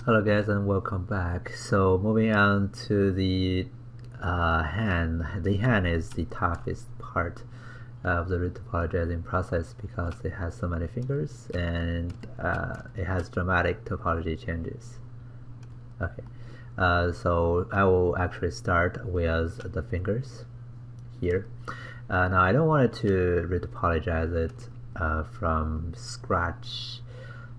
Hello guys and welcome back. So moving on to the hand. The hand is the toughest part of the retopologizing process because it has so many fingers and it has dramatic topology changes. Okay, so I will actually start with the fingers here. Now I don't want to retopologize it from scratch.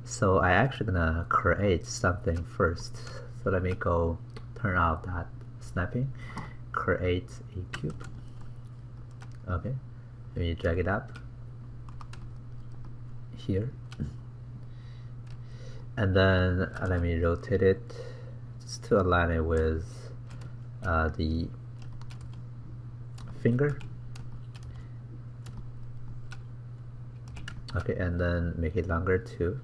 So I actually gonna create something first. So let me go turn off that snapping, create a cube. Okay, let me drag it up here. And then let me rotate it just to align it with the finger. Okay, and then make it longer too.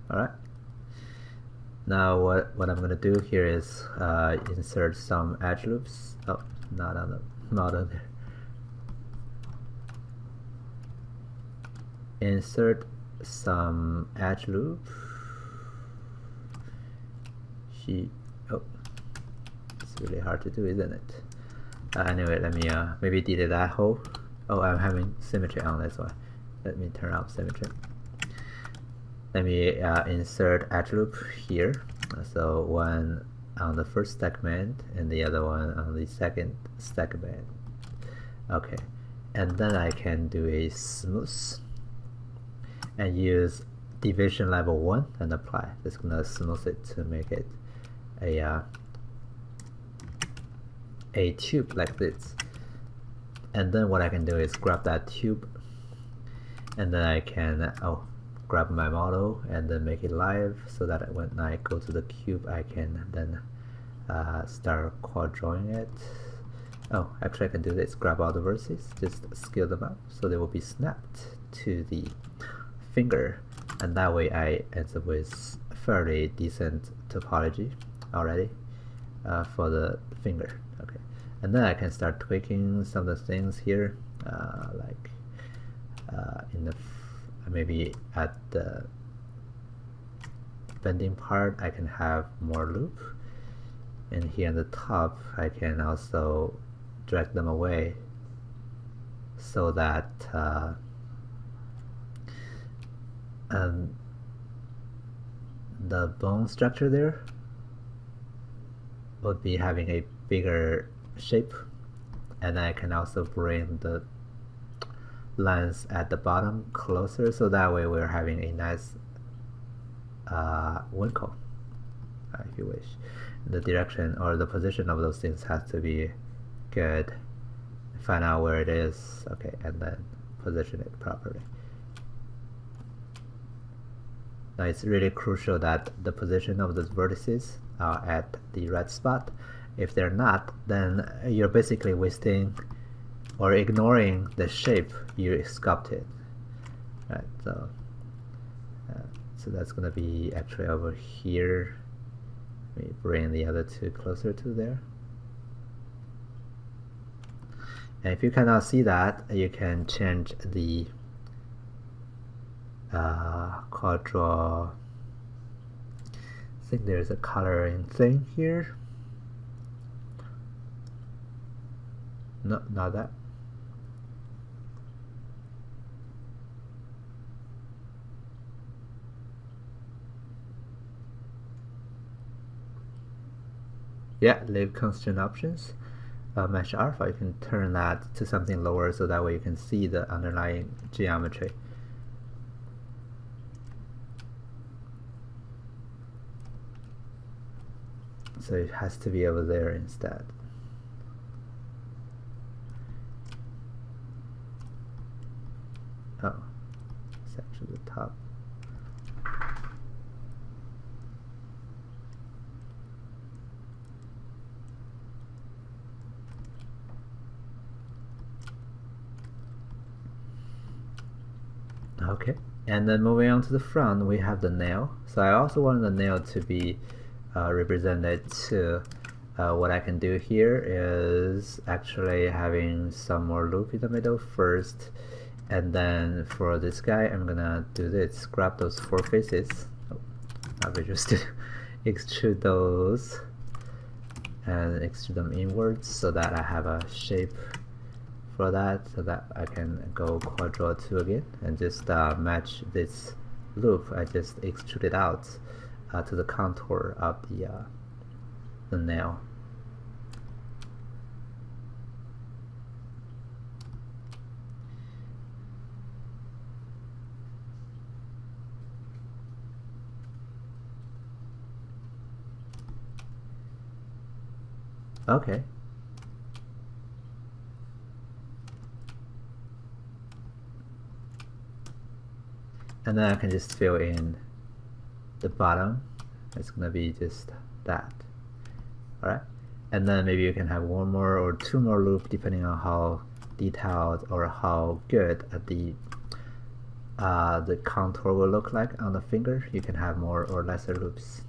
Alright, now what I'm gonna do here is insert some edge loops. Oh, not on there. Insert some edge loop. Oh, it's really hard to do, isn't it? Anyway, let me maybe delete that hole. Oh, I'm having symmetry on, that's why. Let me turn off symmetry. Let me insert edge loop here. So one on the first segment and the other one on the second segment. Okay, and then I can do a smooth and use division level 1 and apply. Just gonna smooth it to make it a tube like this. And then what I can do is grab that tube and then I can grab my model and then make it live so that when I go to the cube I can then start quad drawing it. Oh, actually I can do this, grab all the vertices, just scale them up so they will be snapped to the finger, and that way I end up with fairly decent topology already for the finger. Okay, and then I can start tweaking some of the things here, like in the maybe at the bending part I can have more loop, and here on the top I can also drag them away so that the bone structure there would be having a bigger shape, and I can also bring the lines at the bottom closer so that way we're having a nice winkle, if you wish. The direction or the position of those things has to be good. Find out where it is, okay, and then position it properly. Now it's really crucial that the position of those vertices are at the right spot. If they're not, then you're basically wasting or ignoring the shape you sculpted. Right, so that's gonna be actually over here. Let me bring the other two closer to there. And if you cannot see that, you can change the quad draw. I think there's a coloring thing here. No, not that. Yeah, leave constraint options. Mesh alpha, you can turn that to something lower so that way you can see the underlying geometry. So it has to be over there instead. Oh, it's actually the top. Okay, and then moving on to the front, we have the nail. So I also want the nail to be represented too. What I can do here is actually having some more loop in the middle first, And then for this guy, I'm gonna do this, grab those 4 faces. Oh, I'll just extrude those and extrude them inwards so that I have a shape for that, so that I can go Quadro 2 again and just match this loop. I just extrude it out to the contour of the nail. Okay. And then I can just fill in the bottom. It's gonna be just that. Alright? And then maybe you can have 1 more or 2 more loops depending on how detailed or how good the contour will look like on the finger. You can have more or lesser loops.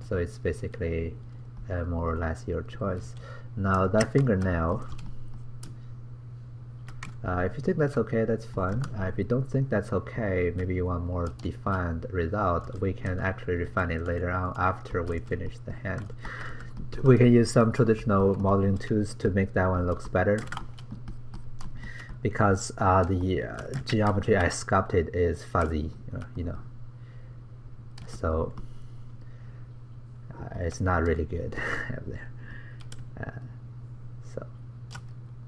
So it's basically more or less your choice. Now that fingernail, if you think that's okay, that's fine. If you don't think that's okay, maybe you want more defined result, we can actually refine it later on after we finish the hand. We can use some traditional modeling tools to make that one looks better, because the geometry I sculpted is fuzzy, you know. So it's not really good up there. So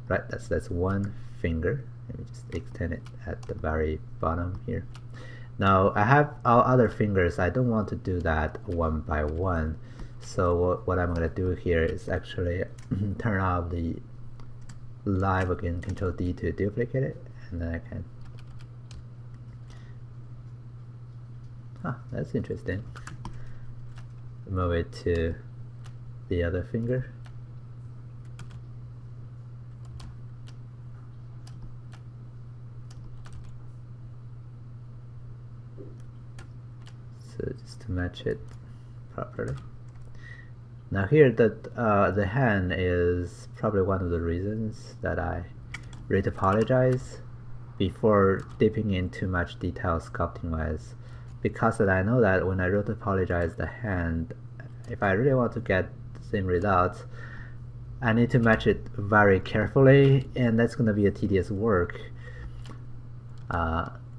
right, that's 1 finger. Let me just extend it at the very bottom here. Now I have all other fingers. I don't want to do that 1 by 1. So what I'm going to do here is actually turn off the live again, Control D to duplicate it, and then I can. That's interesting. Move it to the other finger. So just to match it properly. Now here the hand is probably one of the reasons that I retopologize before dipping in too much detail sculpting wise, because that I know that when I retopologize the hand, if I really want to get the same results, I need to match it very carefully, and that's going to be a tedious work.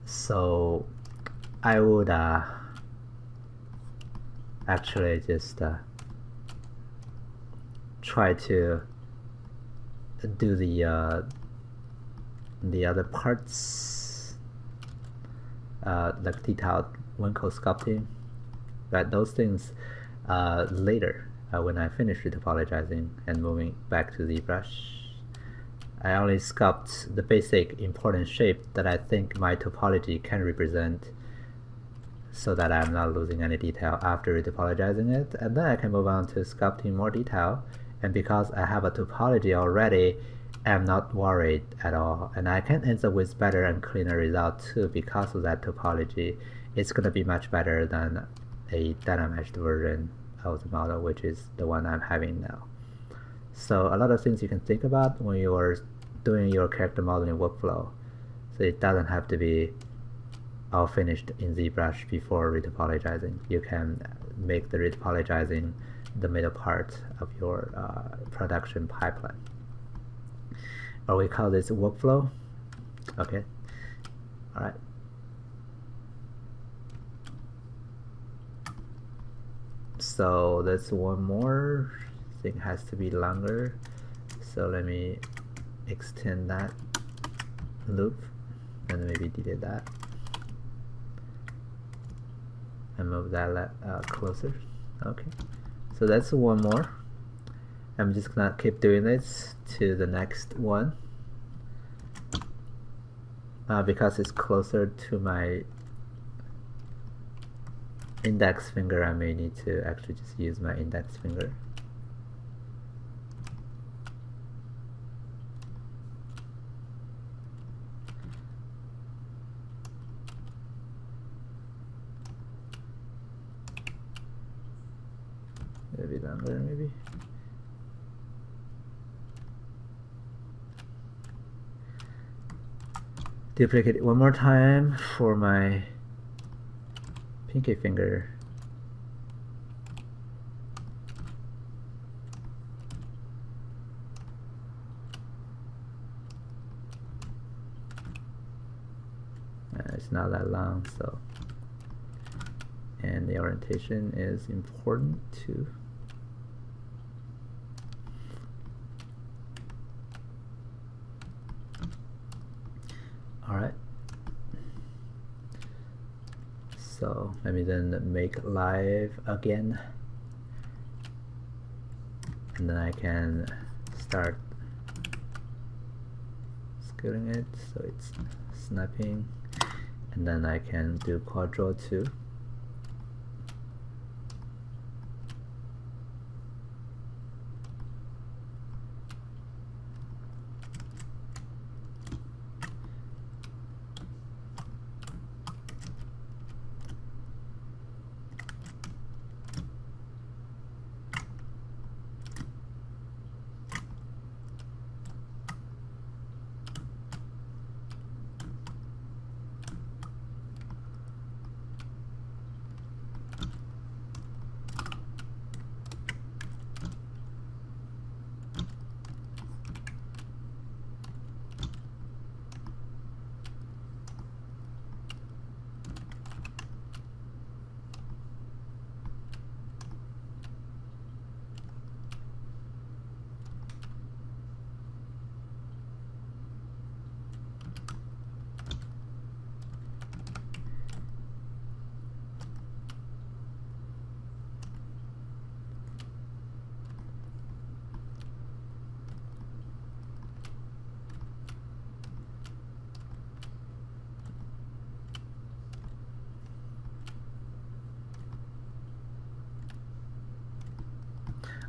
So I would actually just try to do the other parts, like detailed winkle sculpting, but those things later when I finish retopologizing and moving back to ZBrush. I only sculpt the basic important shape that I think my topology can represent, so that I'm not losing any detail after retopologizing it, and then I can move on to sculpting more detail. And because I have a topology already, I'm not worried at all, and I can end up with better and cleaner result too because of that topology. It's going to be much better than a Dynameshed version of the model, which is the one I'm having now. So a lot of things you can think about when you are doing your character modeling workflow. So it doesn't have to be all finished in ZBrush before retopologizing. You can make the retopologizing the middle part of your production pipeline. Or we call this workflow. Okay. Alright. So that's 1 more. I think it has to be longer. So let me extend that loop and maybe delete that and move that closer. Okay. So that's 1 more. I'm just gonna keep doing this to the next one. Because it's closer to my index finger, I may need to actually just use my index finger. Maybe longer, maybe. Duplicate it one more time for my pinky finger. It's not that long, so, and the orientation is important too. Alright, so let me then make live again, and then I can start scaling it so it's snapping, and then I can do quad draw too.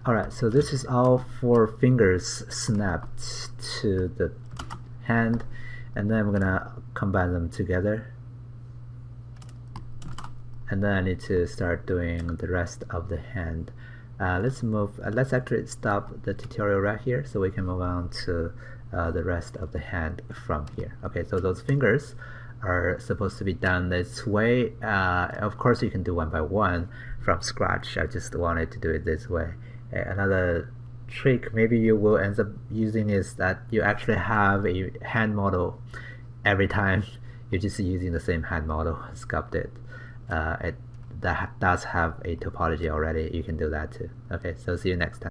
Alright, so this is all 4 fingers snapped to the hand, and then I'm gonna combine them together, and then I need to start doing the rest of the hand. Let's actually stop the tutorial right here so we can move on to the rest of the hand from here. Okay, so those fingers are supposed to be done this way. Of course you can do one by one from scratch. I just wanted to do it this way. Another trick maybe you will end up using is that you actually have a hand model every time. You're just using the same hand model sculpted. That does have a topology already. You can do that too. Okay, so see you next time.